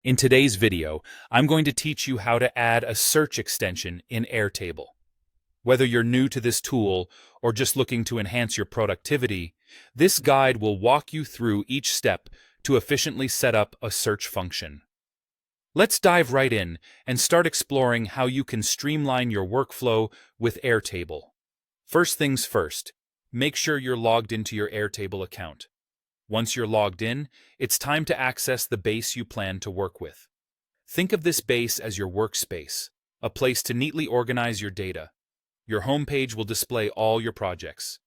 In today's video, I'm going to teach you how to add a search extension in Airtable. Whether you're new to this tool or just looking to enhance your productivity, this guide will walk you through each step to efficiently set up a search function. Let's dive right in and start exploring how you can streamline your workflow with Airtable. First things first, make sure you're logged into your Airtable account. Once you're logged in, it's time to access the base you plan to work with. Think of this base as your workspace, a place to neatly organize your data. Your homepage will display all your projects.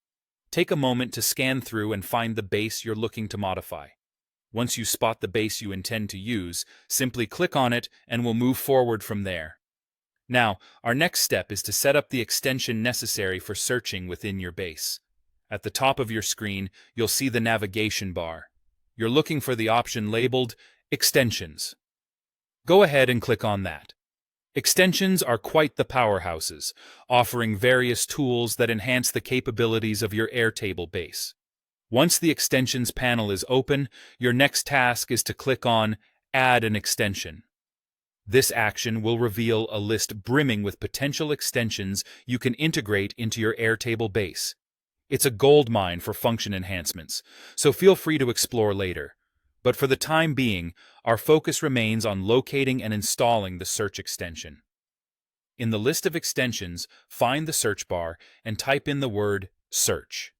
Take a moment to scan through and find the base you're looking to modify. Once you spot the base you intend to use, simply click on it and we'll move forward from there. Now, our next step is to set up the extension necessary for searching within your base. At the top of your screen, you'll see the navigation bar. You're looking for the option labeled Extensions. Go ahead and click on that. Extensions are quite the powerhouses, offering various tools that enhance the capabilities of your Airtable base. Once the Extensions panel is open, your next task is to click on Add an Extension. This action will reveal a list brimming with potential extensions you can integrate into your Airtable base. It's a goldmine for function enhancements, so feel free to explore later. But for the time being, our focus remains on locating and installing the search extension. In the list of extensions, find the search bar and type in the word Search.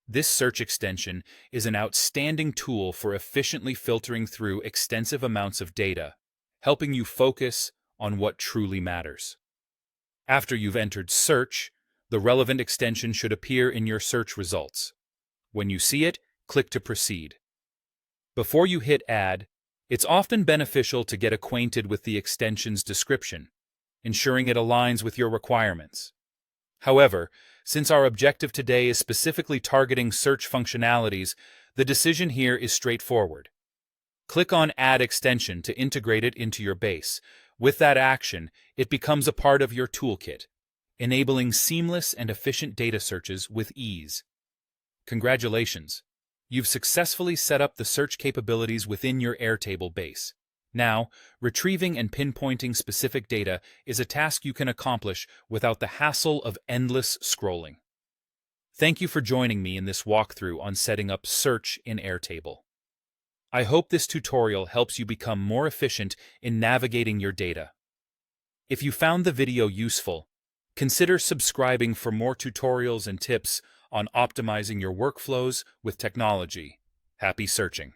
This search extension is an outstanding tool for efficiently filtering through extensive amounts of data, helping you focus on what truly matters. After you've entered Search, the relevant extension should appear in your search results. When you see it, click to proceed. Before you hit Add, it's often beneficial to get acquainted with the extension's description, ensuring it aligns with your requirements. However, since our objective today is specifically targeting search functionalities, the decision here is straightforward. Click on Add Extension to integrate it into your base. With that action, it becomes a part of your toolkit, enabling seamless and efficient data searches with ease. Congratulations! You've successfully set up the search capabilities within your Airtable base. Now, retrieving and pinpointing specific data is a task you can accomplish without the hassle of endless scrolling. Thank you for joining me in this walkthrough on setting up Search in Airtable. I hope this tutorial helps you become more efficient in navigating your data. If you found the video useful, consider subscribing for more tutorials and tips on optimizing your workflows with technology. Happy searching!